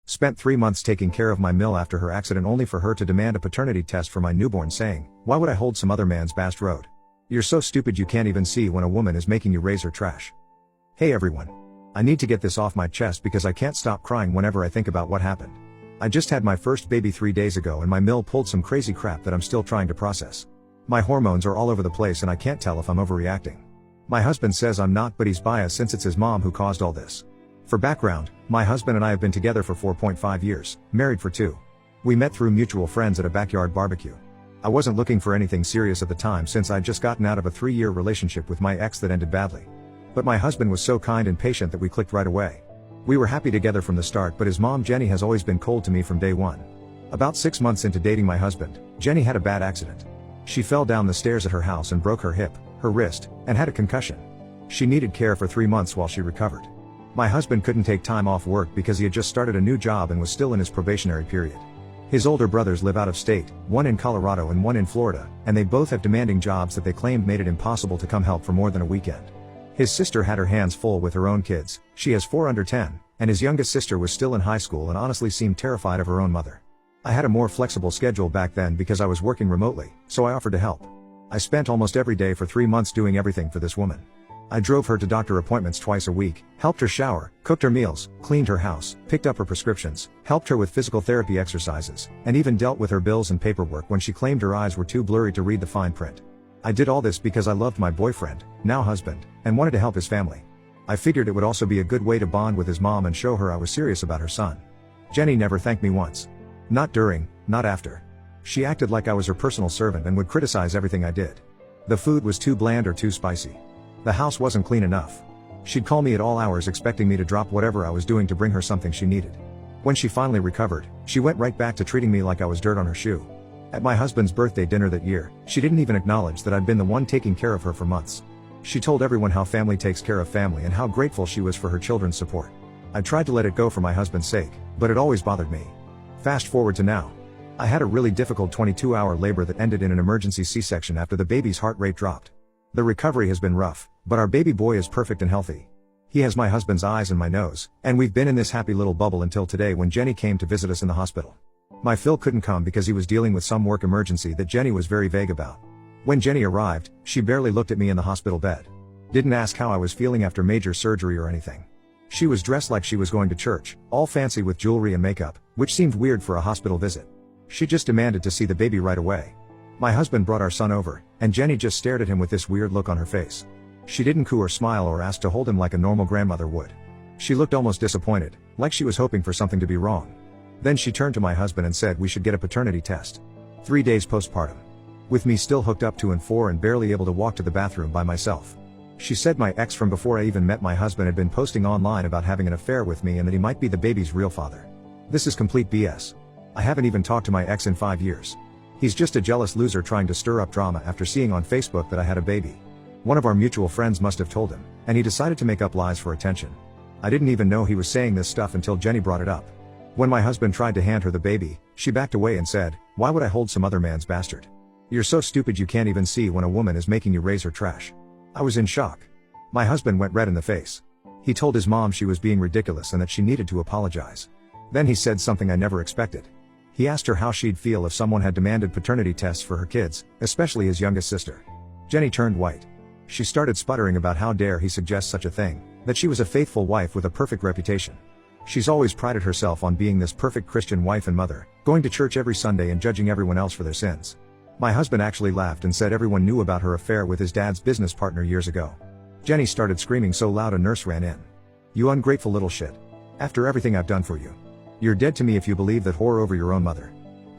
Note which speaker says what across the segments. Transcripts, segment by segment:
Speaker 1: Spent 3 months taking care of my mill after her accident only for her to demand a paternity test for my newborn saying, "Why would I hold some other man's Bast road? You're so stupid you can't even see when a woman is making you raise her trash." Hey everyone. I need to get this off my chest because I can't stop crying whenever I think about what happened. I just had my first baby 3 days ago and my mill pulled some crazy crap that I'm still trying to process. My hormones are all over the place and I can't tell if I'm overreacting. My husband says I'm not, but he's biased since it's his mom who caused all this. For background, my husband and I have been together for 4.5 years, married for 2. We met through mutual friends at a backyard barbecue. I wasn't looking for anything serious at the time since I'd just gotten out of a 3-year relationship with my ex that ended badly. But my husband was so kind and patient that we clicked right away. We were happy together from the start, but his mom Jenny has always been cold to me from day one. About 6 months into dating my husband, Jenny had a bad accident. She fell down the stairs at her house and broke her hip, her wrist, and had a concussion. She needed care for 3 months while she recovered. My husband couldn't take time off work because he had just started a new job and was still in his probationary period. His older brothers live out of state, one in Colorado and one in Florida, and they both have demanding jobs that they claimed made it impossible to come help for more than a weekend. His sister had her hands full with her own kids. She has 4 under 10, and his youngest sister was still in high school and honestly seemed terrified of her own mother. I had a more flexible schedule back then because I was working remotely, so I offered to help. I spent almost every day for 3 months doing everything for this woman. I drove her to doctor appointments twice a week, helped her shower, cooked her meals, cleaned her house, picked up her prescriptions, helped her with physical therapy exercises, and even dealt with her bills and paperwork when she claimed her eyes were too blurry to read the fine print. I did all this because I loved my boyfriend, now husband, and wanted to help his family. I figured it would also be a good way to bond with his mom and show her I was serious about her son. Jenny never thanked me once. Not during, not after. She acted like I was her personal servant and would criticize everything I did. The food was too bland or too spicy. The house wasn't clean enough. She'd call me at all hours expecting me to drop whatever I was doing to bring her something she needed. When she finally recovered, she went right back to treating me like I was dirt on her shoe. At my husband's birthday dinner that year, she didn't even acknowledge that I'd been the one taking care of her for months. She told everyone how family takes care of family and how grateful she was for her children's support. I tried to let it go for my husband's sake, but it always bothered me. Fast forward to now. I had a really difficult 22-hour labor that ended in an emergency C-section after the baby's heart rate dropped. The recovery has been rough, but our baby boy is perfect and healthy. He has my husband's eyes and my nose, and we've been in this happy little bubble until today when Jenny came to visit us in the hospital. My Phil couldn't come because he was dealing with some work emergency that Jenny was very vague about. When Jenny arrived, she barely looked at me in the hospital bed. Didn't ask how I was feeling after major surgery or anything. She was dressed like she was going to church, all fancy with jewelry and makeup, which seemed weird for a hospital visit. She just demanded to see the baby right away. My husband brought our son over, and Jenny just stared at him with this weird look on her face. She didn't coo or smile or ask to hold him like a normal grandmother would. She looked almost disappointed, like she was hoping for something to be wrong. Then she turned to my husband and said we should get a paternity test. 3 days postpartum. With me still hooked up to and 4 and barely able to walk to the bathroom by myself. She said my ex from before I even met my husband had been posting online about having an affair with me and that he might be the baby's real father. This is complete BS. I haven't even talked to my ex in 5 years. He's just a jealous loser trying to stir up drama after seeing on Facebook that I had a baby. One of our mutual friends must have told him, and he decided to make up lies for attention. I didn't even know he was saying this stuff until Jenny brought it up. When my husband tried to hand her the baby, she backed away and said, "Why would I hold some other man's bastard? You're so stupid you can't even see when a woman is making you raise her trash." I was in shock. My husband went red in the face. He told his mom she was being ridiculous and that she needed to apologize. Then he said something I never expected. He asked her how she'd feel if someone had demanded paternity tests for her kids, especially his youngest sister. Jenny turned white. She started sputtering about how dare he suggest such a thing, that she was a faithful wife with a perfect reputation. She's always prided herself on being this perfect Christian wife and mother, going to church every Sunday and judging everyone else for their sins. My husband actually laughed and said everyone knew about her affair with his dad's business partner years ago. Jenny started screaming so loud a nurse ran in. "You ungrateful little shit. After everything I've done for you. You're dead to me if you believe that whore over your own mother."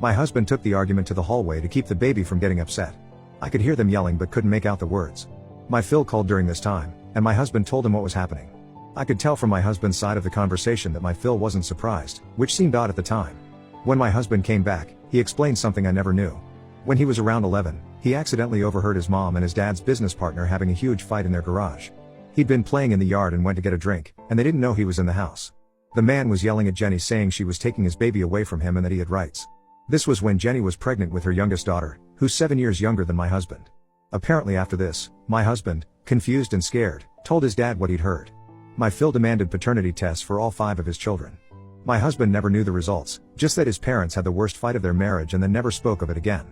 Speaker 1: My husband took the argument to the hallway to keep the baby from getting upset. I could hear them yelling but couldn't make out the words. My Phil called during this time, and my husband told him what was happening. I could tell from my husband's side of the conversation that my Phil wasn't surprised, which seemed odd at the time. When my husband came back, he explained something I never knew. When he was around 11, he accidentally overheard his mom and his dad's business partner having a huge fight in their garage. He'd been playing in the yard and went to get a drink, and they didn't know he was in the house. The man was yelling at Jenny saying she was taking his baby away from him and that he had rights. This was when Jenny was pregnant with her youngest daughter, who's 7 years younger than my husband. Apparently after this, my husband, confused and scared, told his dad what he'd heard. My Phil demanded paternity tests for all 5 of his children. My husband never knew the results, just that his parents had the worst fight of their marriage and then never spoke of it again.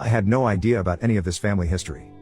Speaker 1: I had no idea about any of this family history.